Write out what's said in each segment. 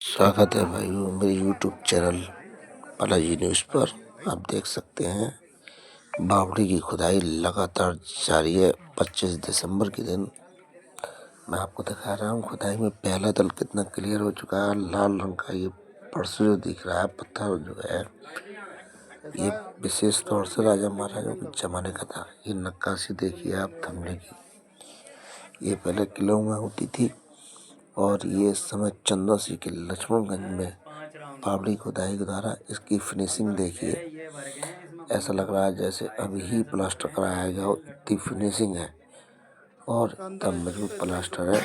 स्वागत है भाइयों मेरे यूट्यूब चैनल बालाजी न्यूज़ पर। आप देख सकते हैं बावड़ी की खुदाई लगातार जारी है। 25 दिसंबर के दिन मैं आपको दिखा रहा हूँ खुदाई में पहला दल कितना क्लियर हो चुका है। लाल रंग का ये फर्श जो दिख रहा है, पत्थर जो है, ये विशेष तौर से राजा महाराजाओं के जमाने का था। ये नक्काशी देखिए आप थमले की, ये पहले किलों में होती थी और ये इस समय चंदा सी के लक्ष्मणगंज में बावड़ी खुदाई के द्वारा इसकी फिनिशिंग देखिए, ऐसा लग रहा है जैसे अभी ही प्लास्टर कराया गया हो, इतनी फिनिशिंग है और तब मजबूत प्लास्टर है।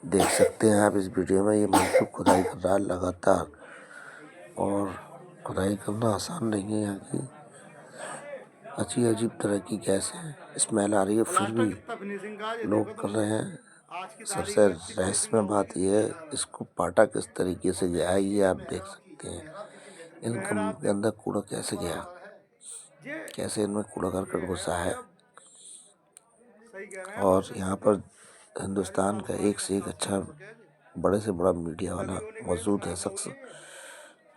देख सकते हैं आप इस वीडियो में, ये मजबूत खुदाई कर रहा है लगातार और खुदाई करना आसान नहीं है। यहाँ की अजीब तरह की गैस है, स्मेल आ रही है, फिर भी लोग कर रहे हैं। सबसे रहस्यमय बात यह है, इसको पाटा किस तरीके से गया है ये आप देख सकते हैं। इनकम के अंदर कूड़ा कैसे गया, कैसे इनमें कूड़ा करकट घुसा है। और यहाँ पर हिंदुस्तान का एक से एक अच्छा बड़े से बड़ा मीडिया वाला मौजूद है, शख्स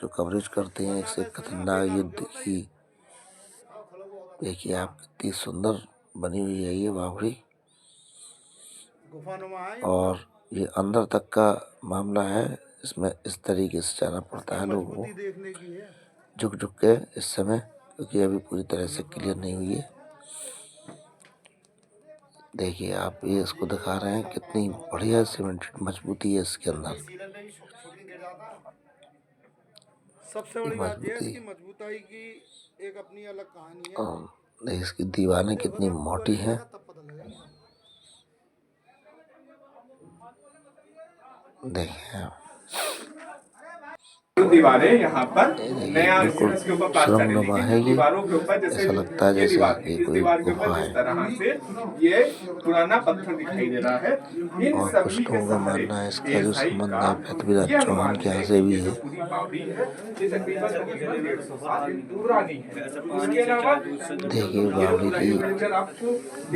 जो कवरेज करते हैं एक से एक खतरनाक युद्ध की। देखिए आप कितनी सुंदर बनी हुई है ये बावड़ी, और ये अंदर तक का मामला है। इसमें इस तरीके से जाना पड़ता है लोगों को झुक के इस समय, क्योंकि अभी पूरी तरह से क्लियर नहीं हुई है। देखिए आप, ये इसको दिखा रहे हैं कितनी बढ़िया सीमेंटेड मजबूती है इसके अंदर। सबसे बड़ी बात यह है इसकी मजबूताई की एक अपनी अलग कहानी है। इसकी दीवारें कितनी मोटी हैं। देखिए दीवारें यहाँ पर नया बिल्कुल सुरंगनुमा है ये, ऐसा लगता है जैसे ये कोई गुफा है। ये पुराना पत्थर दिखाई दे रहा है। और कुछ लोगों का मानना है इसका जो संबंध है पृथ्वीराज चौहान के यहाँ से भी है। देखिए बावड़ी की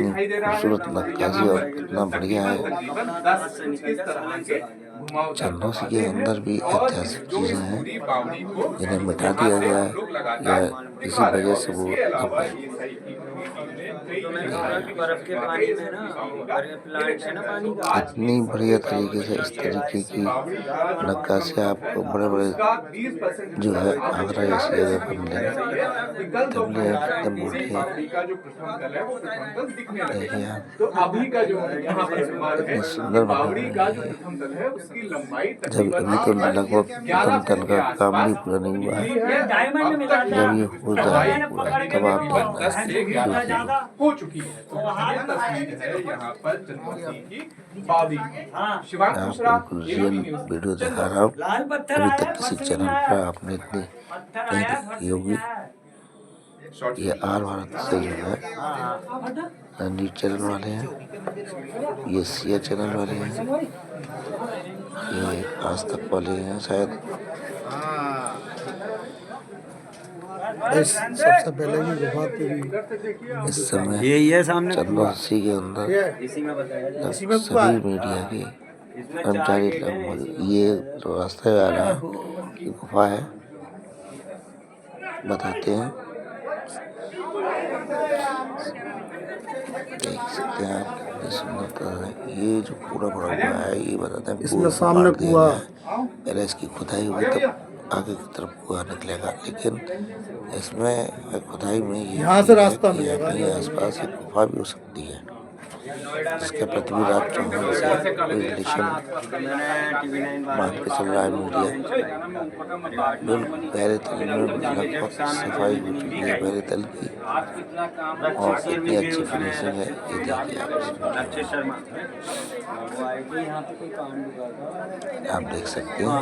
खूबसूरत नक्काशी और कितना बढ़िया है। चंदौसी के अंदर भी ऐतिहासिक चीजें हैं जिन्हें मिटा दिया गया है या किसी वजह से वो इतनी बढ़िया तरीके से इस तरीके की नक्काशी आपको बड़े बड़े जो है आगरा जैसी जगह पर मिलेंगे। तबले एकदम मोटी है। देखिए आप कितनी सुंदर बनी है। जब अभी तो लगभग प्रथम तल का काम भी पूरा नहीं हुआ है, जब ये हो जाए पूरा तब आप देखना हो चुकी है। बिल्कुल रियल वीडियो दिखा रहा हूँ। अभी तक किसी चैनल पर आपने इतनी नहीं देखी होगी। ये आर भारत से जो है न्यूज चैनल वाले हैं, ये सिया चैनल वाले हैं, ये आज तक वाले हैं शायद। सबसे पहले भी गुफा पे भी इस समय चंदौसी के अंदर सभी मीडिया के कर्मचारी लोग, ये रास्ते वाला की गुफा है, बताते हैं। देख सकते हैं आप कितनी सुंदरता है। ये जो कूड़ा पड़ा हुआ है ये बताते हैं इसमें सामने कुआं, पहले इसकी खुदाई होगी तब आगे की तरफ कुआं निकलेगा, लेकिन इसमें खुदाई में यहाँ से रास्ता मिलेगा। आसपास एक गुफा भी हो सकती है जिसके पृथ्वीराज चौहान से कोई रिलेशन मान के चल रहा है मीडिया। बिल्कुल पहले तल में लगभग सफाई हो चुकी है पहले तल की, और कितनी अच्छी फिनिशिंग है ये देखिए आप देख सकते हैं।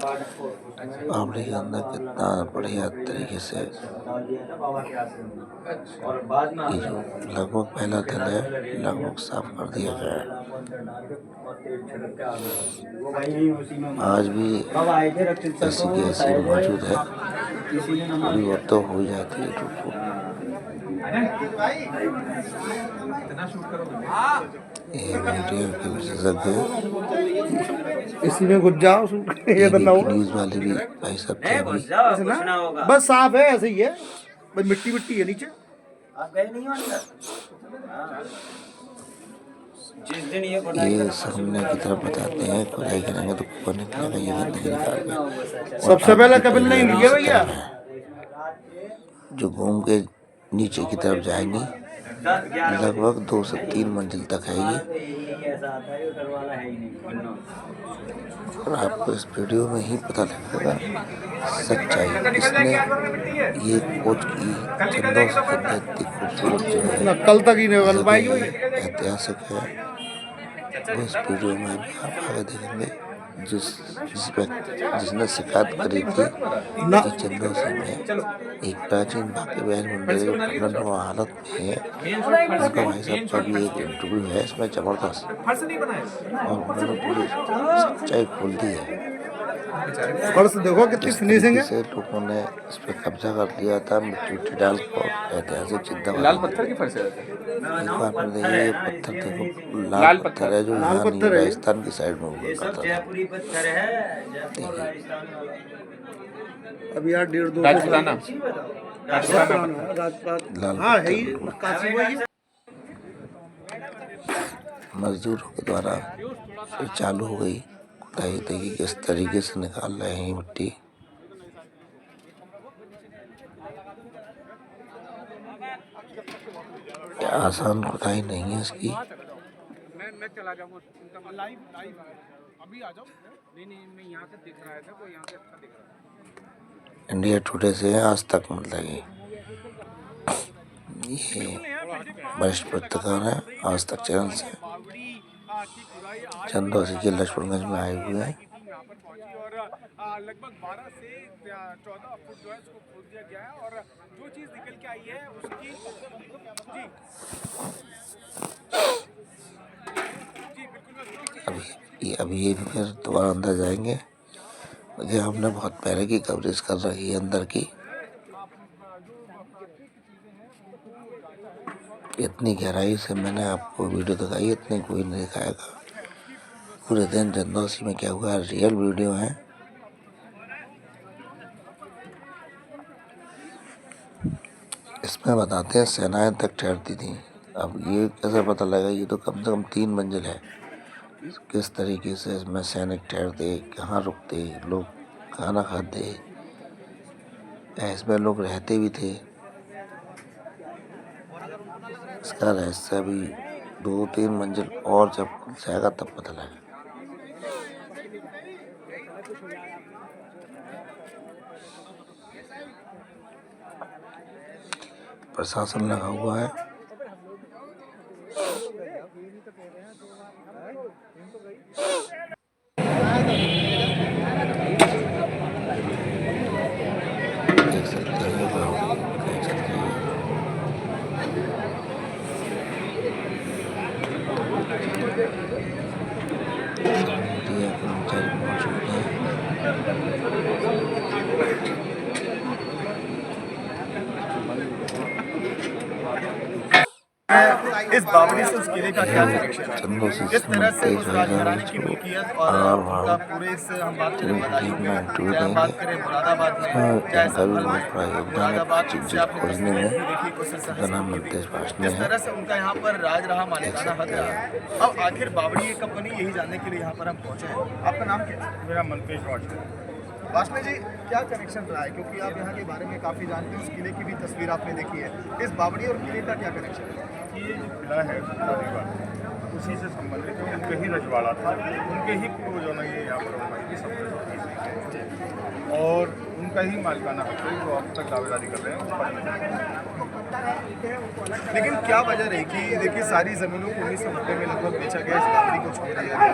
बावड़ी के अंदर कितना बढ़िया तरीके से ये जो लगभग पहला तल है लगभग साफ कर दिया गया है। आज भी ऐसी की ऐसी मौजूद है, थोड़ी बहुत तो हो जाती है टूट फूट। ये मीडिया के विशेषज्ञ इसी में घुस जाओ ये तो ना होगा न्यूज वाले भी भाई साहब थे अभी। ऐसे ना बस साफ है ऐसे ही है बस मिट्टी मिट्टी है नीचे ये सामने की तरफ बताते हैं खुदाई करेंगे तो कुकर निकलेगा ये गंदगी निकाल के। सबसे पहले कपिल नहीं लिए भैया जो घूम के नीचे की तरफ जाएंगी लगभग 2 से 3 मंजिल तक है ये। और आपको इस वीडियो में ही पता लगेगा सच्चाई। इसने ये कोच की चंदों से इतनी खूबसूरत जो है ना कल तक ही नहीं बन पाएगी भैया ऐतिहासिक है वो इस वीडियो में भी आप आगे देखेंगे। जिसने शिकायत करी थी कि चंदौसी में एक प्राचीन बाकी बैल मंदिर जो खंडन हालत में है उसका भाई साहब का भी एक इंटरव्यू है इसमें जबरदस्त और उन्होंने पूरी सच्चाई खोल दी है। फर्श देखो कितनी फिनिशिंग है। से लोगों ने इस पर कब्जा कर लिया था मिट्टी मिट्टी डाल कर ऐतिहासिक चिंता लाल पत्थर की फर्श है। एक बार पर देखिए ये पत्थर देखो लाल पत्थर है जो यहाँ नहीं राजस्थान की साइड में हुआ करता था। अभी यार 1.5-2 राजपुराना राजपाल हाँ है ही काशी वही है। मजदूरों के द्वारा फिर चालू हो गई खुदाई। देखिए किस तरीके से निकाल रहे हैं मिट्टी। आसान खुदाई नहीं है इसकी। मैं चला जाऊंगा लाइव अभी आ जाओ। नहीं मैं यहाँ से दिख रहा है वो यहाँ से अच्छा दिख रहा है। इंडिया टुडे से आज तक मतलब ये वरिष्ठ पत्रकार है आज तक चैनल से चंदौसी के लक्ष्मणगंज में आए हुए हैं। लगभग 12 से 14 फुट जो है उसको खोद दिया गया है और जो चीज निकल के आई है उसकी अभी ये भी फिर दोबारा अंदर जाएंगे। मुझे हमने बहुत पहले की कवरेज कर रही है अंदर की। इतनी गहराई से मैंने आपको वीडियो दिखाई इतनी कोई नहीं दिखाएगा। पूरे दिन चंदौसी में क्या हुआ रियल वीडियो है। इसमें बताते हैं सेनाएं तक ठहरती थी। अब ये कैसे पता लगा ये तो कम से कम 3 मंजिल है। किस तरीके से इसमें सैनिक ठहरते कहाँ रुकते लोग खाना खाते इसमें लोग रहते भी थे। इसका रहस्य अभी 2-3 मंजिल और जब खुल जाएगा तब पता लगेगा। प्रशासन लगा हुआ है। देख सकते हैं मीडिया कर्मचारी मौजूद हैं। इस बावड़ी से उस किले का क्या कनेक्शन है? चंदौसी जिस तरह से उस राजघराने की मिल्कियत और उनका पूरे से हम बात करें बदायूं में, या हम बात करें मुरादाबाद में, चाहे संभल में, मुरादाबाद से आपने तस्वीरें भी देखी कुछ जिस तरह से उनका यहाँ पर राज रहा, मालिकाना हक रहा। अब आखिर बावड़ी ये कब बनी यही जानने के लिए यहाँ पर हम पहुँचे हैं। आपका नाम क्या है? मेरा मनपेश वाचन। वासना जी क्या कनेक्शन रहा है, क्योंकि आप यहाँ के बारे में काफ़ी जानते हैं, उस किले की भी तस्वीर आपने देखी है। इस बावड़ी और किले का क्या कनेक्शन है? ये जो किला है उसी से संबंधित है। उनके ही रजवाड़ा था, उनके ही पूर्वजों ने ये यहाँ पर बनाई थी सब और उनका ही मालिकाना हक है जो अब तक दावेदारी कर रहे हैं। लेकिन क्या वजह रही कि देखिए सारी ज़मीनों को 1990 में लगभग बेचा गया, इस बावड़ी को छोड़ दिया गया,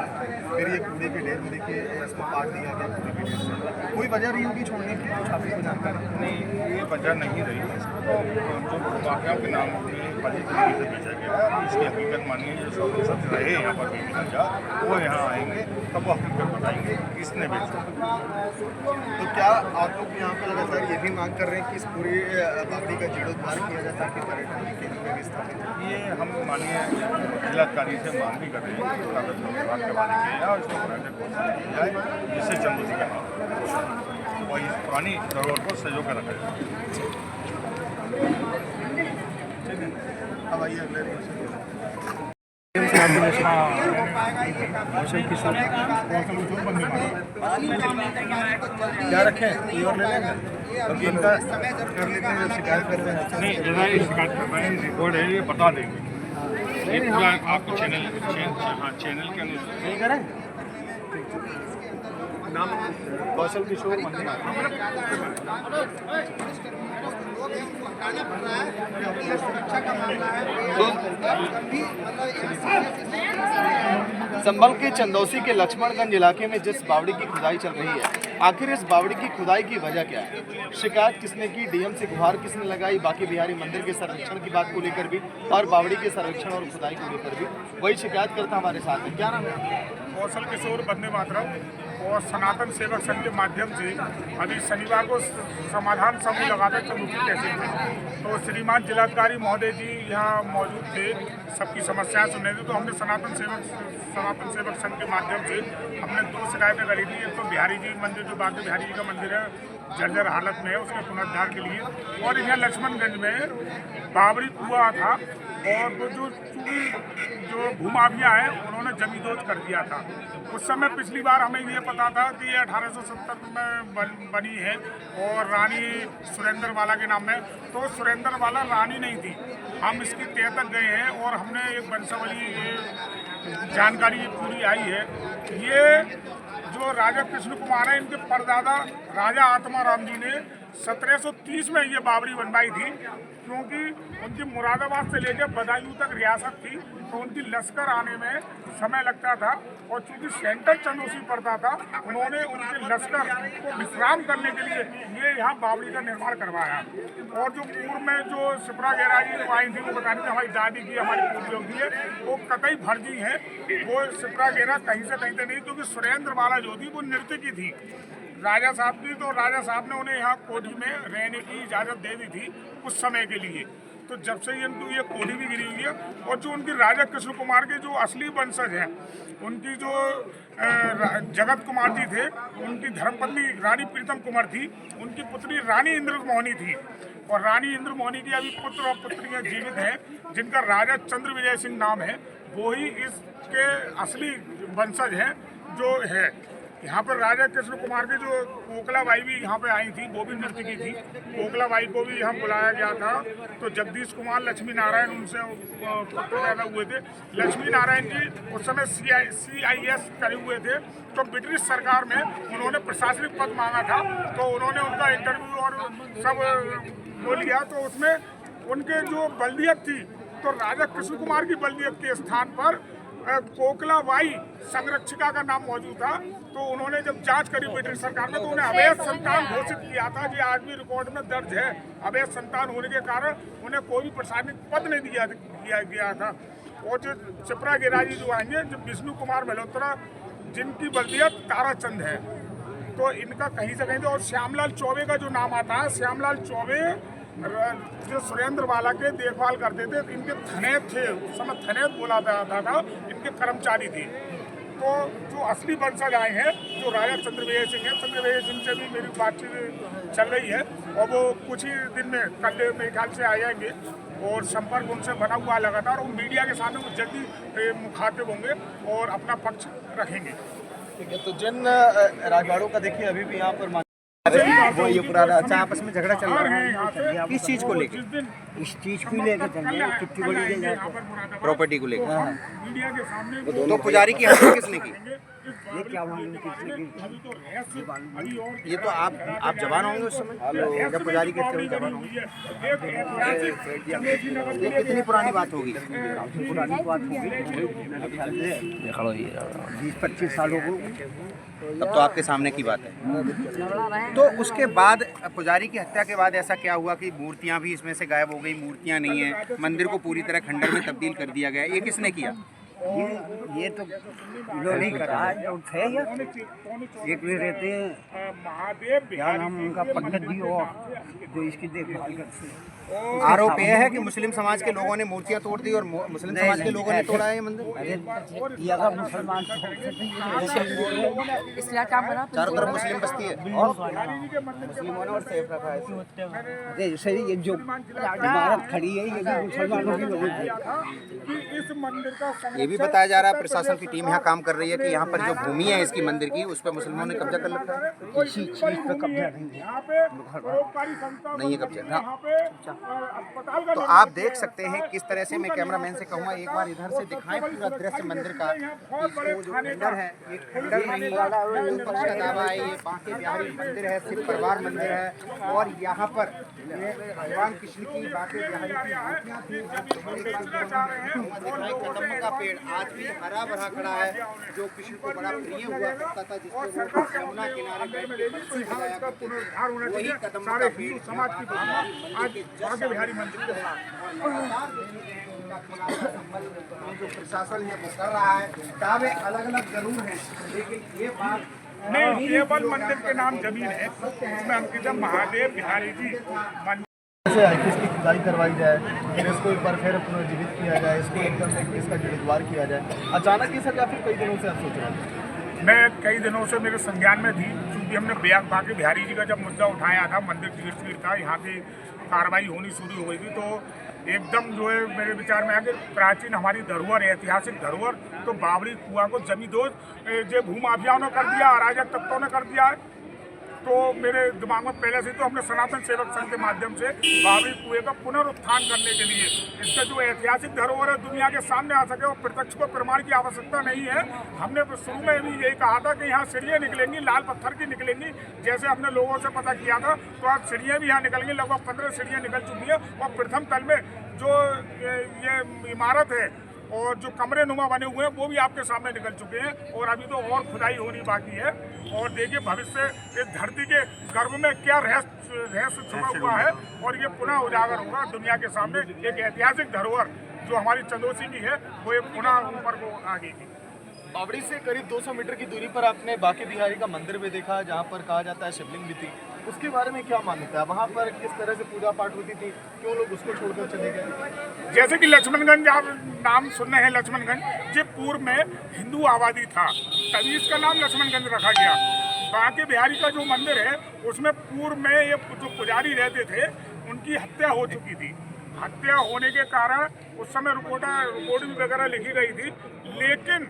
फिर ये कूड़े के ढेर में देखिए इसमें काट दिया गया कूड़े के ढेर से। कोई वजह रही होगी छोड़ने की, कुछ आपको जानकारी? नहीं, ये वजह नहीं रही। इसको जो वाक़या के नाम खाली से बेचा गया गया है। इसकी हकीकत मानिए जो सदस्य रहे यहाँ पर बेबी जा वो यहाँ आएंगे तब वो हकीकत बताएंगे किसने बेचा। तो क्या आप लोग यहाँ पे लगातार ये भी मांग कर रहे हैं कि इस पूरी बावड़ी का जीर्णोद्धार किया जाए ताकि पर्यटन के केंद्र में भी स्थापित हो? ये हम मानिए जिलाधिकारी से मांग भी कर रहे हैं कि कागज विभाग करवाने के लिए और इसको प्रोजेक्ट घोषणा की जाए जिससे चंदौसी का नाम और इस पुरानी धरोहर को सहयोग कर रखा जाए। अब आइए अगले क्या रखें ये और ले लेंगे क्योंकि इनका कर लेते हैं शिकायत करते हैं। नहीं जैसा ये शिकायत कर रहे हैं रिकॉर्ड है ये बता देंगे ये पूरा आपको चैनल के अनुसार नहीं करें नाम कौशल किशोर संभल के चंदौसी के लक्ष्मणगंज इलाके में जिस बावड़ी की खुदाई चल रही है, आखिर इस बावड़ी की खुदाई की वजह क्या है? शिकायत किसने की, डीएम से गुहार किसने लगाई, बाकी बिहारी मंदिर के सर्वेक्षण की बात को लेकर भी और बावड़ी के सर्वेक्षण और खुदाई को लेकर भी वही शिकायतकर्ता हमारे साथ है। क्या नाम है? कौशल किशोर वंदे मातरम और सनातन सेवक संघ के माध्यम से अभी शनिवार को समाधान समूह लगाते चंदौसी तहसील में, तो श्रीमान जिलाधिकारी महोदय जी यहाँ मौजूद थे, सबकी समस्याएं सुन रहे थे। तो हमने सनातन सेवक संघ के माध्यम से हमने 2 शिकायतें करी थी। एक तो बिहारी जी मंदिर जो बाकी बिहारी जी का मंदिर है जर्जर हालत में है उसके पुनरुद्धार के लिए, और यहाँ लक्ष्मणगंज में बाबरी कुआं था और वो जो भूमाफिया है उन्होंने जमींदोज कर दिया था। उस समय पिछली बार हमें ये पता था कि ये 1870 में बनी है और रानी सुरेंद्र वाला के नाम में, तो सुरेंद्र वाला रानी नहीं थी। हम इसकी तह तक गए हैं और हमने एक वंशावली जानकारी पूरी आई है। ये जो राजा कृष्ण कुमार है इनके परदादा राजा आत्माराम जी ने 1730 में ये बावड़ी बनवाई थी, क्योंकि उनकी मुरादाबाद से लेकर बदायूं तक रियासत थी तो उनकी लश्कर आने में समय लगता था, और चूंकि सेंटर चंदौसी पड़ता था उन्होंने उनके लश्कर को विश्राम करने के लिए ये यहाँ बावड़ी का निर्माण करवाया। और जो पूर्व में जो शिप्रा गेरा जी आई थी वो बता रही थी हमारी दादी की हमारी पूर्वजों की है, वो कतई फर्जी है। वो शिप्रा गेरा कहीं से कहीं से नहीं, क्योंकि सुरेंद्र वाला जो थी वो नृत्य की थी राजा साहब की, तो राजा साहब ने उन्हें यहाँ कोठी में रहने की इजाज़त दे दी थी कुछ समय के लिए। तो जब से इनको ये कोठी भी गिरी हुई है, और जो उनकी राजा कृष्ण कुमार के जो असली वंशज हैं उनकी जो जगत कुमार जी थे उनकी धर्मपत्नी रानी प्रीतम कुमार थी, उनकी पुत्री रानी इंद्रमोहनी थी, और रानी इंद्रमोहनी की अभी पुत्र और पुत्रियाँ जीवित हैं जिनका राजा चंद्र विजय सिंह नाम है, वो ही इसके असली वंशज हैं जो है। यहाँ पर राजा कृष्ण कुमार की जो कोकलाबाई भी यहाँ पे आई थी वो भी नृत्य की थी। कोकलाबाई को भी यहाँ बुलाया गया था, तो जगदीश कुमार लक्ष्मी नारायण उनसे पुत्र पैदा हुए थे। लक्ष्मी नारायण जी उस समय CIS करे हुए थे, तो ब्रिटिश सरकार में उन्होंने प्रशासनिक पद मांगा था, तो उन्होंने उनका इंटरव्यू और सब वो लिया, तो उसमें उनके जो बल्दियत थी तो राजा कृष्ण कुमार की बल्दियत के स्थान पर कोकलाबाई संरक्षिका का नाम मौजूद था। तो उन्होंने जब जांच करी ब्रिटिश सरकार में तो उन्हें अवैध संतान घोषित किया था, जो आज भी रिकॉर्ड में दर्ज है। अवैध संतान होने के कारण उन्हें कोई भी प्रशासनिक पद नहीं दिया गया था। और जो शिप्रा गेरा जी जो आएंगे, जो विष्णु कुमार मल्होत्रा जिनकी बल्दियत ताराचंद है, तो इनका कहीं से कहीं, और श्यामलाल चौबे का जो नाम आता है, श्यामलाल चौबे जो सुरेंद्र वाला के देखभाल करते थे, इनके थनेत थे, उस समय थनेत बोला जाता था, इनके कर्मचारी थे। तो जो असली वंशज आए हैं जो राजा चंद्र विजय सिंह हैं, चंद्र विजय सिंह से भी मेरी बातचीत चल रही है, और वो कुछ ही दिन में कल मेरे ख्याल से आ जाएंगे, और संपर्क उनसे बना हुआ लगातार, और मीडिया के सामने वो जल्दी मुखातिब होंगे और अपना पक्ष रखेंगे। ठीक है, तो जिन राजवाड़ों का देखिए अभी भी यहाँ पर वो ये पुराना अच्छा आपस में झगड़ा चल रहा है, किस चीज़ को लेकर? इस चीज को लेकर कितनी को लेकर जाते प्रॉपर्टी को लेकर। मीडिया के सामने तो पुजारी की हत्या किसने की? ये क्या मालूम किसने की? ये तो आप जवान होंगे उस समय जब पुजारी के थे, जवान होंगे। ये कितनी पुरानी बात होगी? पुरानी बात होगी 20-25 सालों को। तब तो आपके सामने की बात है। तो उसके बाद पुजारी की हत्या के बाद ऐसा क्या हुआ कि मूर्तियां भी इसमें से गायब हो गई, मूर्तियां नहीं है, मंदिर को पूरी तरह खंडर में तब्दील कर दिया गया, ये किसने किया? ये तो इन्होंने करा है, जो थे एक वे रहते हैं, क्या नाम उनका, पंडित जी हो जो इसकी देखभाल करते हैं। आरोप यह है कि मुस्लिम समाज के लोगों ने मूर्तियां तोड़ दी और मुस्लिम समाज के लोगों ने तोड़ा है ये मंदिर। अरे ये अगर मुसलमान चारों तरफ मुस्लिम बस्ती है, मुस्लिमों ने और सेफ रखा है। जैसे ये जो इमारत खड़ी है ये भी मुसलमानों की वजह से। ये भी बताया जा रहा है प्रशासन की टीम यहाँ काम कर रही है कि यहाँ पर जो भूमि है इसकी मंदिर की, उस पर मुसलमानों ने कब्जा कर रखा है। किसी चीज पे कब्जा नहीं है कब्जा। तो आप देख सकते हैं किस तरह से, मैं कैमरामैन से कहूँगा एक बार इधर से दिखाएं पूरा दृश्य मंदिर का। इसको जो खंडर है ये खंडर नहीं, हिंदू पक्ष का दावा है, ये बांके बिहारी मंदिर है, सिख परिवार मंदिर है। और यहाँ पर भगवान कृष्ण की बांके बिहारी की मूर्तियाँ थी। कदम का पेड़ आज भी हरा भरा खड़ा है, जो कृष्ण को बड़ा प्रिय हुआ करता था, जिसको वो यमुना किनारे बैठ के बंसी बजाया करते थे, वही कदम का पेड़ समाज की बांके बिहारी मंदिर जो प्रशासन है वो कर रहा है। दावे अलग अलग जरूर हैं, लेकिन ये बात नहीं, केवल मंदिर के नाम जमीन है, उसमें अंकित महादेव बिहारी जी मंदिर इसकी खुदाई करवाई जाए, फिर इसको एक बार फिर पुनर्जीवित किया जाए, इसको एकदम एक इसका जीर्णोद्धार किया जाए। अचानक ही सर या फिर कई दिनों से आप सोच रहे हैं? मैं कई दिनों से मेरे संज्ञान में थी, क्योंकि हमने बांके बिहारी जी का जब मुद्दा उठाया था, मंदिर तीर था, यहाँ की कार्रवाई होनी शुरू हो गई थी, तो एकदम जो है मेरे विचार में आगे प्राचीन हमारी धरोहर है, ऐतिहासिक धरोहर, तो बावड़ी कुआं को जमींदोज जो भूमाफियाओं ने कर दिया, अराजक तत्वों ने कर दिया है। तो मेरे दिमाग में पहले से तो हमने सनातन सेवक संघ के माध्यम से बावड़ी कुएं का पुनरुत्थान करने के लिए, इसका जो ऐतिहासिक धरोहर है दुनिया के सामने आ सके और प्रत्यक्ष को प्रमाण की आवश्यकता नहीं है। हमने शुरू में भी यही कहा था कि यहाँ सीढ़ियाँ निकलेंगी, लाल पत्थर की निकलेंगी, जैसे हमने लोगों से पता किया था, तो आज सीढ़ियाँ भी यहाँ निकलेंगी। लगभग 15 सीढ़ियाँ निकल चुकी है और प्रथम तल में जो ये इमारत है और जो कमरे नुमा बने हुए हैं वो भी आपके सामने निकल चुके हैं, और अभी तो और खुदाई होनी बाकी है। और देखिए भविष्य इस धरती के गर्भ में क्या रहस्य छुपा हुआ है, और ये पुनः उजागर होगा दुनिया के सामने। एक ऐतिहासिक धरोहर जो हमारी चंदोसी की है वो एक पुनः ऊपर को आ गई थी। बावड़ी से करीब 200 मीटर की दूरी पर आपने बांके बिहारी का मंदिर भी देखा, जहाँ पर कहा जाता है शिवलिंग भी थी। उसके बारे में क्या मान्यता है? वहाँ पर किस तरह से पूजा पाठ होती थी, क्यों लोग उसको छोड़कर चले गए? जैसे कि लक्ष्मणगंज, आप नाम सुनने हैं लक्ष्मणगंज, जो पूर्व में हिंदू आबादी था, तभी इसका नाम लक्ष्मणगंज रखा गया। बांके बिहारी का जो मंदिर है उसमें पूर्व में ये जो पुजारी रहते थे उनकी हत्या हो चुकी थी। हत्या होने के कारण उस समय रिपोर्ट भी वगैरह लिखी गई थी, लेकिन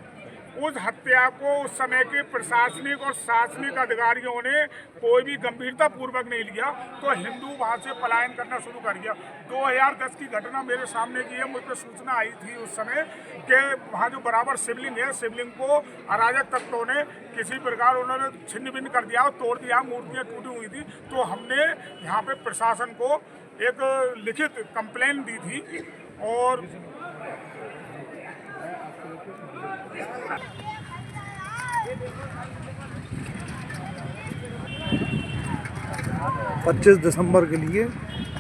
उस हत्या को उस समय के प्रशासनिक और शासनिक अधिकारियों ने कोई भी गंभीरता पूर्वक नहीं लिया, तो हिंदू वहाँ से पलायन करना शुरू कर दिया। 2010 की घटना मेरे सामने की है, मुझ पर सूचना आई थी उस समय कि वहाँ जो बराबर शिवलिंग है, शिवलिंग को अराजक तत्वों ने किसी प्रकार उन्होंने छिन्न भिन्न कर दिया और तोड़ दिया, मूर्तियाँ टूटी हुई थी। तो हमने यहाँ पे प्रशासन को एक लिखित कंप्लेन दी थी, और 25 दिसंबर के लिए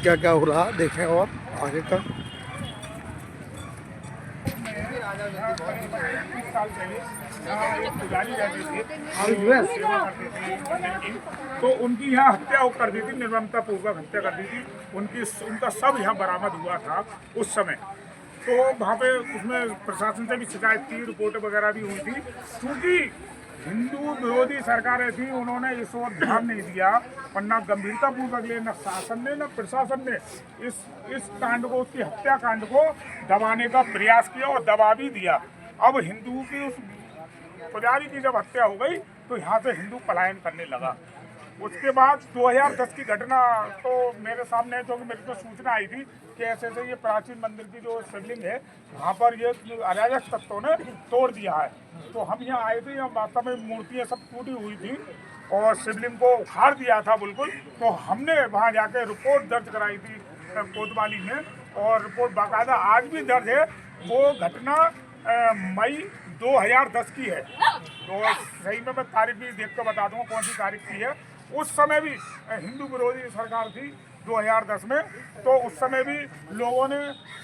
क्या क्या हो रहा देखें और आगे का। तो उनकी यहाँ हत्या कर दी थी, निर्ममता पूर्वक हत्या कर दी थी उनका सब यहाँ बरामद हुआ था उस समय। तो वहाँ पे उसमें प्रशासन से भी शिकायत थी, रिपोर्ट वगैरह भी हुई थी। क्योंकि हिंदू विरोधी सरकारें थी, उन्होंने इस ओर ध्यान नहीं दिया, और न गंभीरता पूर्वक लिए न शासन ने न प्रशासन ने इस कांड को, उसकी हत्या कांड को दबाने का प्रयास किया और दबा भी दिया। अब हिंदू की उस पुजारी की जब हत्या हो गई तो यहाँ से हिंदू पलायन करने लगा। उसके बाद 2010 की घटना तो मेरे सामने है, क्योंकि मेरे को सूचना आई थी कि ऐसे ऐसे ये प्राचीन मंदिर की जो शिवलिंग है वहाँ पर ये अराजक तत्वों ने तोड़ दिया है। तो हम यहाँ आए थे, यहाँ वास्तव में मूर्तियाँ सब टूटी हुई थी और शिवलिंग को उखाड़ दिया था बिल्कुल। तो हमने वहाँ जाकर रिपोर्ट दर्ज कराई थी कोतवाली में, और रिपोर्ट बाकायदा आज भी दर्ज है। वो घटना मई 2010 की है। तो सही में मैं तारीख भी देख कर बता दूँगा कौन सी तारीख की है। उस समय भी हिंदू विरोधी सरकार थी 2010 में, तो उस समय भी लोगों ने,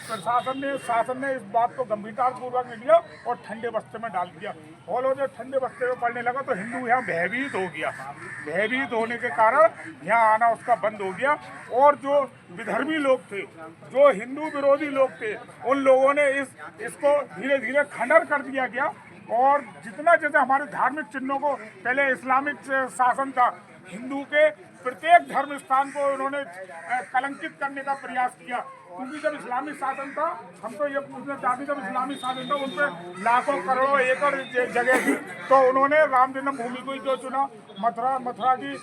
प्रशासन ने, शासन ने इस बात को गंभीरतापूर्वक लिया और ठंडे बस्ते में डाल दिया। और वो जब ठंडे बस्ते में पड़ने लगा तो हिंदू यहाँ भयभीत हो गया। भयभीत होने के कारण यहाँ आना उसका बंद हो गया। और जो विधर्मी लोग थे, जो हिंदू विरोधी लोग थे, उन लोगों ने इसको धीरे धीरे खंडन कर दिया गया। और जितना जैसे हमारे धार्मिक चिन्हों को पहले इस्लामिक शासन था, हिंदू के प्रत्येक धर्म स्थान को उन्होंने कलंकित करने का प्रयास किया। क्योंकि जब इस्लामी शासन था, हम तो ये पूछना चाहते, जब इस्लामी शासन था उन पर लाखों करोड़ों एकड़ जगह थी, तो उन्होंने राम जन्मभूमि को ही जो चुना, मथुरा की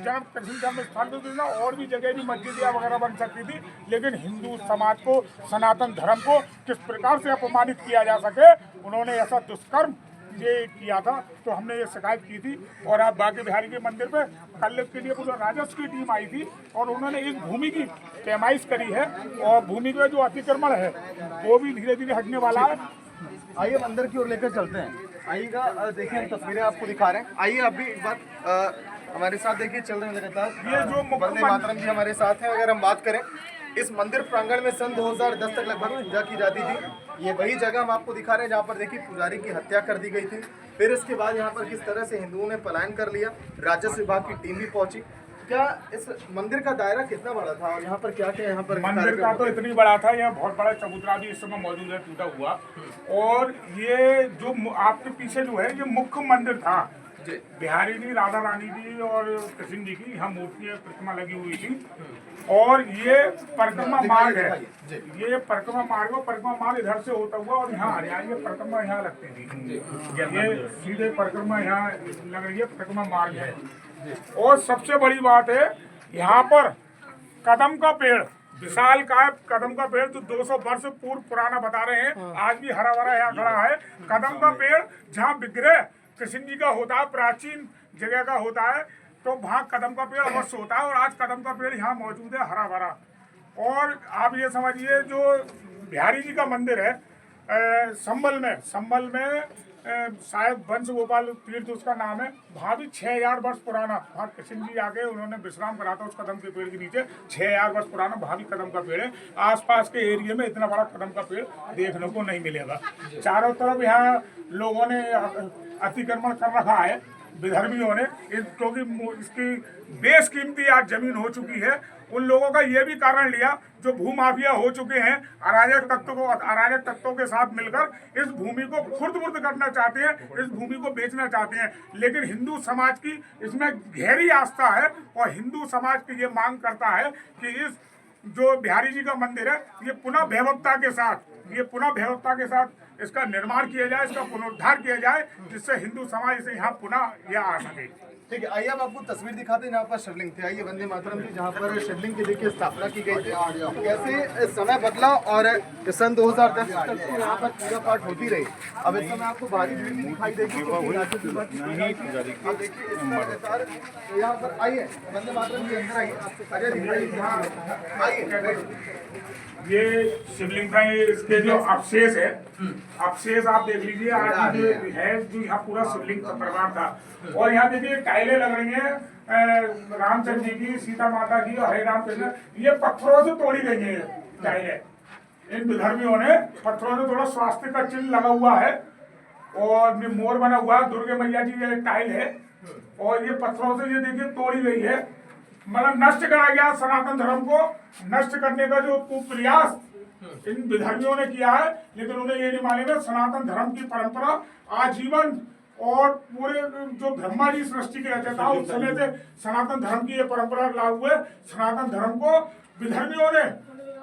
जन्म कृष्ण जन्म स्थान को चुना। और भी जगह भी मस्जिदियाँ वगैरह बन सकती थी, लेकिन हिंदू समाज को, सनातन धर्म को किस प्रकार से अपमानित किया जा सके, उन्होंने ऐसा दुष्कर्म ये किया था। तो हमने ये शिकायत की थी। और आप बांके बिहारी के मंदिर पे कल के लिए पूरा राजस्व की टीम आई थी और उन्होंने इस भूमि की पैमाइश करी है और भूमि का जो अतिक्रमण है वो भी धीरे धीरे हटने वाला है। आइए मंदिर की ओर लेकर चलते हैं। आइएगा, देखिए हम तस्वीरें आपको दिखा रहे हैं। आइए आप भी एक बार हमारे साथ देखिए, चल रहे हैं लगातार। ये जो वंदे मातरम जी हमारे साथ हैं। अगर हम बात करें, इस मंदिर प्रांगण में सन 2010 तक लगभग पूजा की जाती थी। ये वही जगह हम आपको दिखा रहे हैं जहाँ पर देखिए पुजारी की हत्या कर दी गई थी। फिर इसके बाद यहाँ पर किस तरह से हिंदुओं ने पलायन कर लिया, राजस्व विभाग की टीम भी पहुंची। क्या इस मंदिर का दायरा कितना बड़ा था और यहाँ पर क्या क्या यहाँ पर मंदिर का तो इतनी बड़ा था, यहाँ बहुत बड़ा चबूतरा भी इस समय मौजूद है, टूटा हुआ। और ये जो आपके पीछे जो है, ये मुख्य मंदिर था। बिहारी जी, राधा रानी जी और कृष्ण जी की यहाँ मूर्तियाँ, प्रतिमा लगी हुई थी। और ये परिक्रमा मार्ग है, ये परिक्रमा मार्ग इधर से होता हुआ और यहाँ आ रहा है। ये परिक्रमा यहाँ लगती थी, ये सीधे परिक्रमा यहाँ लग रही है, परिक्रमा मार्ग है। और सबसे बड़ी बात है, यहाँ पर कदम का पेड़, विशाल काय कदम का पेड़ जो 200 वर्ष पूर्व पुराना बता रहे हैं, आज भी हरा भरा यहाँ खड़ा है। कदम का पेड़ जहाँ विग्रह कृष्ण जी का होता है, प्राचीन जगह का होता है, तो वहाँ कदम का पेड़ अवश्य होता है। और आज कदम का पेड़ यहाँ मौजूद है, हरा भरा। और आप ये समझिए, जो बिहारी जी का मंदिर है संभल में शायद वंश गोपाल तीर्थ उसका नाम है, वहाँ भी 6000 वर्ष पुराना, वहाँ कृष्ण जी आके उन्होंने विश्राम करा था उस कदम के पेड़ के नीचे। 6000 वर्ष पुराना वहाँ भी कदम का पेड़ है। आसपास के एरिया में इतना बड़ा कदम का पेड़ देखने को नहीं मिलेगा। चारों तरफ यहाँ लोगों ने अतिक्रमण कर रखा है, विधर्मियों ने, क्योंकि इसकी बेशकीमती आज जमीन हो चुकी है। उन लोगों का ये भी कारण लिया, जो भूमाफिया हो चुके हैं, अराजक तत्वों के साथ मिलकर इस भूमि को खुर्द-बुर्द करना चाहते हैं, इस भूमि को बेचना चाहते हैं। लेकिन हिंदू समाज की इसमें गहरी आस्था है और हिंदू समाज की ये मांग करता है कि इस जो बिहारी जी का मंदिर है, ये पुनः वैभवता के साथ इसका निर्माण किया जाए, इसका पुनरुद्धार किया जाए, जिससे हिंदू समाज से यहाँ पुनः यह आ सके। ठीक है, आइए हम आपको तस्वीर दिखाते हैं जहाँ पर शिवलिंग थे। आइए वंदे मातरम की जहाँ पर शिवलिंग की देखिए स्थापना की गई थी, कैसे समय बदला और सन 2010 तक यहाँ पर पूजा पाठ होती रही। अब इस समय आपको भारी भीड़ भी दिखाई देगी। आप देखिए यहाँ पर आइए, वंदे मातरम के अंदर आइए, आइए। ये शिवलिंग का इसके जो अवशेष है, अवशेष आप देख लीजिए। आज है जो यहाँ पूरा शिवलिंग का प्रमाण था। और यहाँ देखिए टाइलें लग रही हैं रामचंद्र जी की, सीता माता की और हरे राम कृष्ण, ये पत्थरों से तोड़ी गई है टाइलें। इन विधर्मियों ने पत्थरों से थोड़ा स्वास्थ्य का चिन्ह लगा हुआ है और मोर बना हुआ है, दुर्गे मैया जी ये टाइल है। और ये पत्थरों से ये देखिए तोड़ी गई है, मतलब नष्ट करा गया। सनातन धर्म को नष्ट करने का जो प्रयास इन विधर्मियों ने किया है, लेकिन उन्हें ये नहीं मालूम है सनातन धर्म की परंपरा आजीवन, और पूरे जो ब्रह्मा जी सृष्टि के रचयिता उस समय से सनातन धर्म की ये परंपरा लागू है। सनातन धर्म को विधर्मियों ने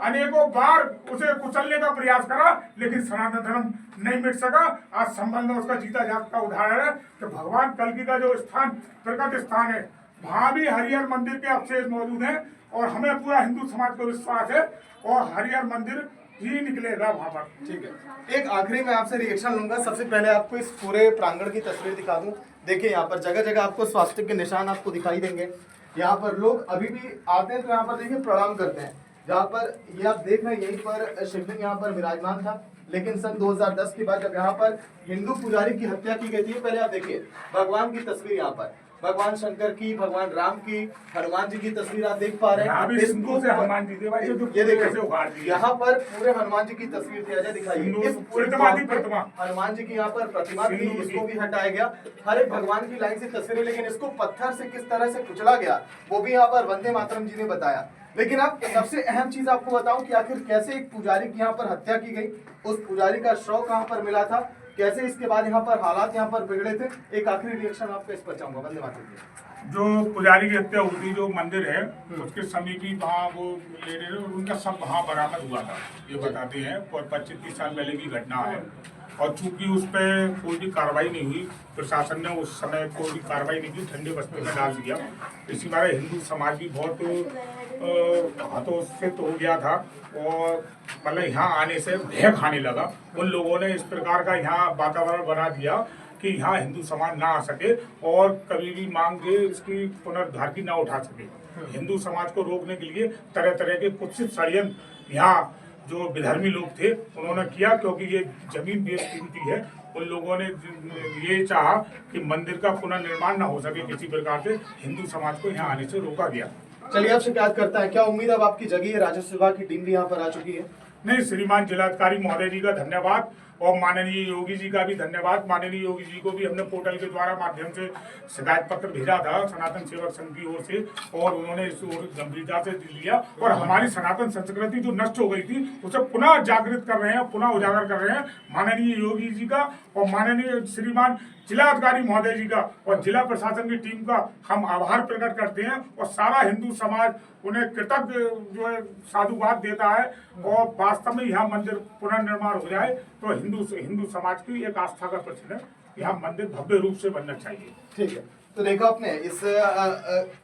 अनेकों बार उसे कुचलने का प्रयास करा, लेकिन सनातन धर्म नहीं मिट सका। आज संबल में उसका जीता जागता उदाहरण है कि भगवान कल्कि का जो स्थान, प्रकट स्थान है, वहाँ भी हरिहर मंदिर के अवशेष मौजूद हैं। और हमें पूरा हिंदू समाज को विश्वास है और हरिहर मंदिर ही निकलेगा वहाँ पर। ठीक है, एक आखिरी में आपसे रिएक्शन लूंगा। सबसे पहले आपको इस पूरे प्रांगण की तस्वीर दिखा दूं। देखिए यहाँ पर जगह जगह आपको स्वास्तिक के निशान आपको दिखाई देंगे। यहाँ पर लोग अभी भी आते हैं तो यहाँ पर देखिए प्रणाम करते हैं। जहाँ पर ये आप देख रहे हैं, यहीं पर शिवलिंग यहाँ पर विराजमान था। लेकिन सन 2010 के बाद जब यहाँ पर हिंदू पुजारी की हत्या की गई थी, पहले आप देखिए भगवान की तस्वीर यहाँ पर, भगवान शंकर की, भगवान राम की, हनुमान जी की तस्वीर आप देख पा रहे हैं। सिंधु से हनुमान जी थे भाई, जो ये कैसे उखाड़ देखिए दिए। यहाँ पर पूरे हनुमान जी की तस्वीर थी। अजय दिखाइए, इस पूरे प्रतिमा हनुमान जी की यहाँ पर प्रतिमा थी, इसको भी हटाया गया। हर एक भगवान की लाइन से तस्वीरें, लेकिन इसको पत्थर से किस तरह से कुचला गया वो भी यहाँ पर वंदे मातरम जी ने बताया। लेकिन अब सबसे अहम चीज आपको बताऊं कि आखिर कैसे एक पुजारी की यहाँ पर हत्या की गई, उस पुजारी का शव कहाँ पर मिला था, कैसे इसके बाद यहाँ पर हालात यहाँ पर बिगड़े थे। एक आखिरी रिएक्शन आपका इस पर चाहूंगा, वंदे मातरम। जो पुजारी की हत्या हुई थी, जो मंदिर है उसके समीप ही वहाँ वो ले रहे, उनका सब वहाँ बरामद हुआ था, ये बताते हैं। और 25-30 साल पहले की घटना है, और चूंकि उस पर कोई भी कार्रवाई नहीं हुई, प्रशासन ने उस समय कोई भी कार्रवाई नहीं की, ठंडे बस्ते में डाल दिया। इसी बारे हिंदू समाज भी बहुत हतोत्साहित हो गया था, और मतलब यहाँ आने से भय खाने लगा। उन लोगों ने इस प्रकार का यहाँ वातावरण बना दिया कि यहाँ हिंदू समाज ना आ सके और कभी भी मांग के इसकी पुनरुद्धार की ना उठा सके। हिंदू समाज को रोकने के लिए तरह तरह के कुत्सित षड्यंत्र यहाँ जो विधर्मी लोग थे उन्होंने किया, क्योंकि ये जमीन बेशकीमती है। उन लोगों ने ये चाहा कि मंदिर का पुनर्निर्माण ना हो सके किसी प्रकार से, हिंदू समाज को यहाँ आने से रोका गया। चलिए अब शिकायत करता है, क्या उम्मीद अब आपकी जगी है? राजस्व विभाग की टीम भी यहाँ पर आ चुकी है। नहीं, श्रीमान जिलाधिकारी महोदय जी का धन्यवाद, और माननीय योगी जी का भी धन्यवाद। माननीय योगी जी को भी हमने पोर्टल के द्वारा माध्यम से शिकायत पत्र भेजा था सनातन सेवक संघ की ओर से, और उन्होंने इस ओर गंभीरता से लिया, और हमारी सनातन संस्कृति जो नष्ट हो गई थी उसे पुनः जागृत कर रहे हैं, पुनः उजागर कर रहे हैं। माननीय योगी जी का और माननीय श्रीमान जिलाधिकारी महोदय जी का और जिला प्रशासन की टीम का हम आभार प्रकट करते हैं, और सारा हिंदू समाज उन्हें कृतज्ञ जो है साधुवाद देता है। और वास्तव में यहाँ मंदिर पुनर्निर्माण हो जाए तो हिंदू समाज की एक आस्था का प्रश्न है, यहाँ मंदिर भव्य रूप से बनना चाहिए। ठीक है, तो देखा आपने इस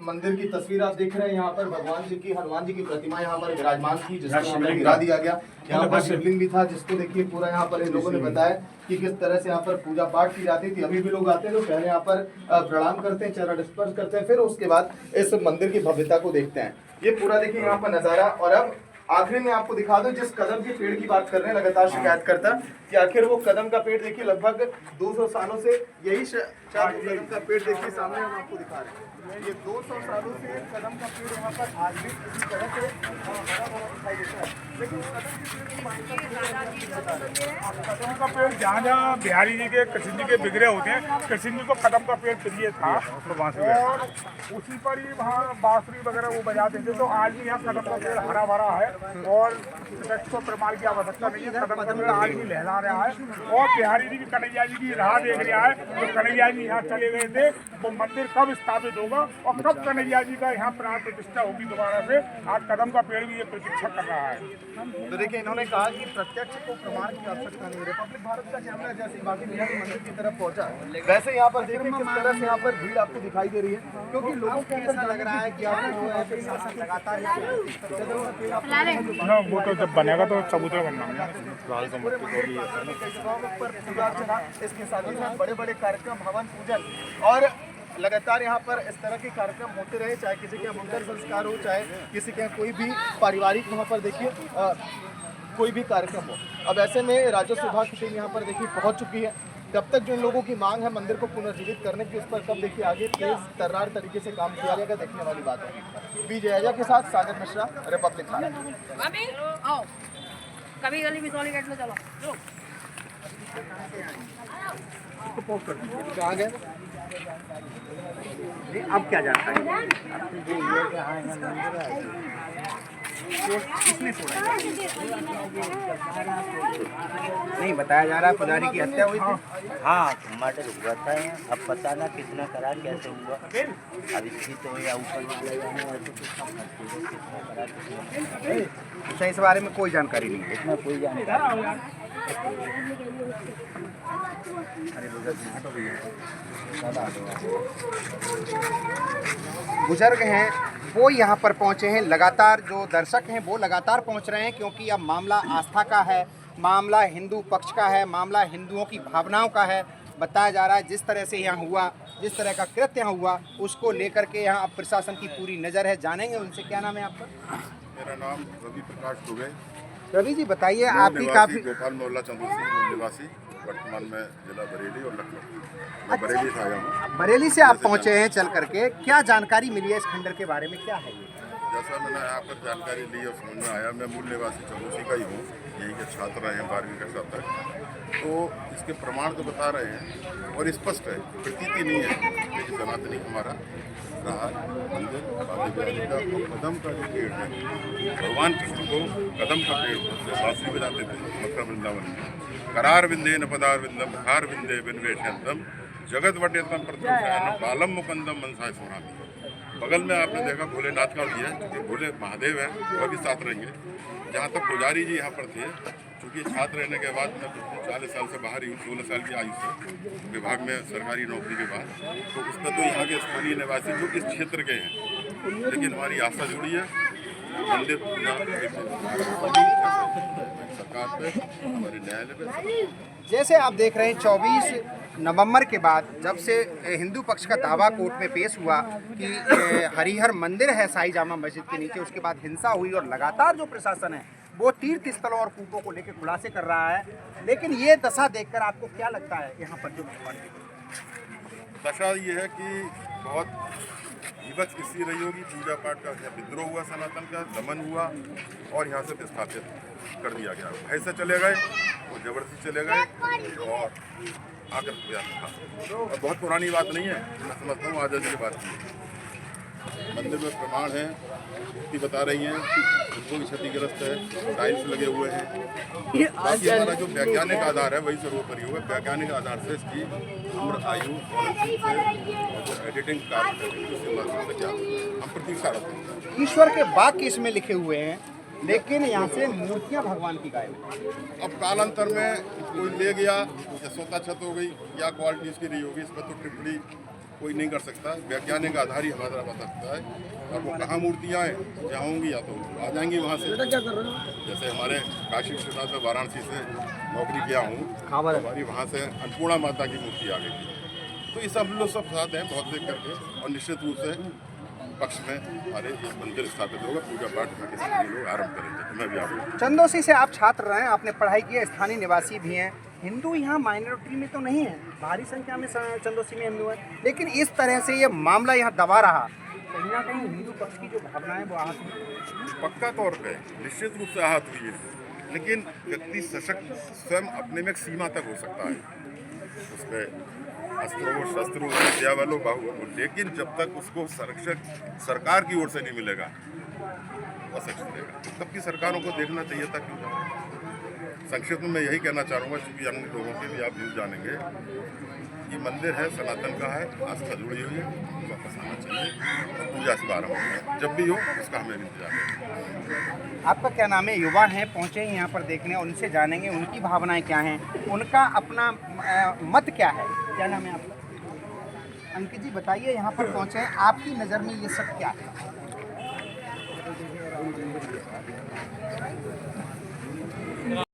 मंदिर की तस्वीर आप देख रहे हैं। यहाँ पर भगवान जी की, हनुमान जी की प्रतिमा यहाँ पर विराजमान थी, जिसको यहाँ पर गिरा दिया गया। यहाँ पर शिवलिंग भी था, जिसको देखिए पूरा यहाँ पर इन लोगों ने बताया कि किस तरह से यहाँ पर पूजा पाठ की जाती थी। अभी भी लोग आते हैं तो पहले यहाँ पर प्रणाम करते हैं, चरण स्पर्श करते हैं, फिर उसके बाद इस मंदिर की भव्यता को देखते हैं। ये पूरा देखिए यहाँ पर नजारा। और अब आखिरी में आपको दिखा दूं, जिस कदम के पेड़ की बात कर रहे हैं लगातार शिकायत करता कि आखिर वो कदम का पेड़ देखिए लगभग 200 सालों से यही कदम का पेड़ देखिए सामने हम आपको दिखा रहे हैं। ये 200 सालों से कदम का पेड़ यहाँ पर आज भी इसी तरह से हरा भरा दिखाई देता है। लेकिन कदम के पेड़ की कदम का पेड़ जहाँ जहाँ बिहारी जी के, कृष्ण जी के बिगड़े होते हैं, कृष्ण जी को कदम का पेड़ प्रिय था, और उसी पर ही वहाँ बांसुरी वगैरह वो बजाते थे। तो आज भी यहाँ कदम का पेड़ हरा भरा है, और वृक्ष को प्रमाण की आवश्यकता नहीं है। कदम का पेड़ आज भी लहरा रहा है, और बिहारी जी की, कन्हैया जी की राह देख रहा है। तो कन्हैया जी यहाँ चले गए थे, वो मंदिर कब स्थापित होगा और कब कन्हैया जी का यहाँ प्राण प्रतिष्ठा होगी दोबारा से, आज कदम का पेड़ भी ये प्रतीक्षा कर रहा है। तो देखिए इन्होंने कहा कि प्रत्यक्ष को प्रमाण की आवश्यकता नहीं है। रिपब्लिक भारत का कैमरा जैसे बाकी मंदिर की तरफ पहुंचा, वैसे यहाँ पर देखिए किस तरह से यहाँ पर भीड़ आपको दिखाई दे रही है, क्योंकि लोगों को ऐसा लग रहा है कि आप लगातार वो तो जब बनेगा तो चबूतरा बनना है। इसके साथ ही साथ बड़े बड़े कार्यक्रम, हवन पूजन और लगातार यहाँ पर इस तरह के कार्यक्रम होते रहे, चाहे किसी के मंगल संस्कार हो, चाहे किसी के कोई भी पारिवारिक वहाँ पर देखिए कोई भी कार्यक्रम हो। अब ऐसे में राजस्व विभाग की टीम यहाँ पर देखिए पहुँच चुकी है। तब तक जो इन लोगों की मांग है मंदिर को पुनर्जीवित करने की, उस पर कब देखिए आगे तेज तर्रार तरीके से काम किया जाएगा, देखने वाली बात है। बी जया के साथ सागर मिश्रा, रिपब्लिक भारत। कभी गली में सोली गेट में चलो। कहाँ गए? अब क्या जाता है? नहीं बताया जा रहा है पुजारी की हत्या हुई थी। हाँ, मर्डर हुआ था यहाँ। अब पता ना कितना करा, कैसे हुआ। अब इसकी तो या ऊपर वाले अच्छा, इस बारे में कोई जानकारी नहीं है। इसमें कोई जानकारी बुजुर्ग हैं वो यहाँ पर पहुँचे हैं, लगातार जो दर्शक हैं वो लगातार पहुँच रहे हैं, क्योंकि अब मामला आस्था का है, मामला हिंदू पक्ष का है, मामला हिंदुओं की भावनाओं का है। बताया जा रहा है जिस तरह से यहाँ हुआ, जिस तरह का कृत्य यहाँ हुआ, उसको लेकर के यहाँ अब प्रशासन की पूरी नज़र है। जानेंगे उनसे। क्या नाम है आपका? मेरा नाम रवि प्रकाश दुबे। रवि जी बताइए, आपकी काफ़ी गोपाल मोहल्ला चंदू सिंह निवासी। वर्तमान में जिला बरेली और लखनऊ। मैं बरेली से आया हूँ। बरेली से आप पहुंचे हैं चल करके, क्या जानकारी मिली है इस खंडर के बारे में, क्या है ये? जैसा मैंने यहाँ पर जानकारी ली और समझ में आया, मैं मूल निवासी चंदौसी का ही हूँ, यहीं के छात्र रहे हैं 12वीं कक्षा तक। तो इसके प्रमाण तो बता रहे हैं और स्पष्ट है, प्रतीति नहीं है, लेकिन सनातनी हमारा रहा मंदिर बाबा बिहारी का। और कदम का जो पेड़ है, भगवान कृष्ण को कदम का पेड़ बांसुरी बजाते थे मथुरा वृंदावन में। करार विंदे न पदार विंदम हार विंदे विन्वेशनम जगत वटेतम प्रतिम बालम मुकंदम मनसाय सुनामी। बगल में आपने देखा भोलेनाथ का भी है, क्योंकि भोले महादेव है, वह भी साथ रहेंगे। जहाँ तक पुजारी जी यहाँ पर थे, चूँकि छात्र रहने के बाद मैं 40 साल से बाहर ही हूँ, 16 साल की आयु से विभाग में सरकारी नौकरी के बाद, तो उसमें तो यहाँ के स्थानीय निवासी जो इस क्षेत्र के हैं, लेकिन हमारी आस्था जुड़ी है मंदिर सरकार पे, हमारे न्यायालय पे। जैसे आप देख रहे हैं 24 नवंबर के बाद जब से हिंदू पक्ष का दावा कोर्ट में पेश हुआ कि हरिहर मंदिर है साई जामा मस्जिद के नीचे, उसके बाद हिंसा हुई और लगातार जो प्रशासन है वो तीर्थ स्थलों और कूपों को लेकर खुलासे कर रहा है। लेकिन ये दशा देखकर आपको क्या लगता है यहाँ पर जो भगवान की दशा ये है कि बहुत विवश किसी रही होगी, पूजा पाठ का विद्रोह हुआ, सनातन का दमन हुआ और यहाँ से विस्थापित कर दिया गया। भय से चले गए, वो जबरदस्ती चले गए और आकर प्रयास था। और बहुत पुरानी बात नहीं है, मैं समझता हूँ आज़ादी की बात की। मंदिर में प्रमाण है, मूर्ति बता रही हैं, उनको भी क्षतिग्रस्त है, टाइल्स लगे हुए हैं। बाकी हमारा जो वैज्ञानिक आधार है वही सर्वोपरि होगा। वैज्ञानिक आधार से इसकी उम्र, आयु और जो एडिटिंग कार्य से क्या हम प्रतीक्षा रखते हैं। ईश्वर के वाक्य इसमें लिखे हुए हैं, लेकिन यहाँ से मूर्तियाँ भगवान की गायब हैं। अब कालांतर में कोई ले गया या सोता छत हो गई, क्या क्वालिटी इसकी रही होगी, इस पर तो टिप्पणी कोई नहीं कर सकता। वैज्ञानिक आधार ही हमारा बता सकता है। और वो कहाँ मूर्तियाँ हैं, जहाँ होंगी या तो आ जाएंगी वहाँ से। जैसे हमारे काशी विश्वनाथ में वाराणसी से नौकरी किया हूँ, हमारी वहाँ से अन्नपूर्णा माता की मूर्ति आ गई थी। तो ये सब लोग सब साथ हैं बहुत देख करके, और निश्चित रूप से पक्ष में हमारे ये मंदिर स्थापित होगा, पूजा पाठ के सभी लोग आरंभ करेंगे। तो मैं भी आपको चंदौसी से आप छात्र रहे हैं, आपने पढ़ाई की है, स्थानीय निवासी भी हैं। हिंदू यहाँ माइनॉरिटी में तो नहीं है, भारी संख्या में चंदौसी में हिंदू हैं, लेकिन इस तरह से ये मामला यहाँ दबा रहा, कहीं ना कहीं हिंदू पक्ष की जो भावनाएं वो आहत हुई। पक्का तौर पे निश्चित रूप से आहत हुई है, लेकिन व्यक्ति सशक्त स्वयं अपने में एक सीमा तक हो सकता है। उसमें अस्त्र हो, शस्त्र हो, विद्या वालों, बाहुबल, लेकिन जब तक उसको संरक्षक सरकार की ओर से नहीं मिलेगा वो असक्षित रहेगा। तब की सरकारों को देखना चाहिए था क्यों। संक्षिप्त में मैं यही कहना चाहूँगा, चूँकि अन्य लोगों के भी आप व्यूज जानेंगे, ये मंदिर है, सनातन का है, आस्था जुड़ी हुई है, वापस आना चाहिए और पूजा से आरम्भ होगा। जब भी हो उसका हमें इंतजार है। आपका क्या नाम है? युवा हैं, पहुँचे हैं यहाँ पर देखने, उनसे जानेंगे उनकी भावनाएं क्या हैं, उनका अपना मत क्या है। क्या नाम है आपका? अंकित जी बताइए, यहाँ पर पहुँचे हैं, आपकी नज़र में ये सब क्या है?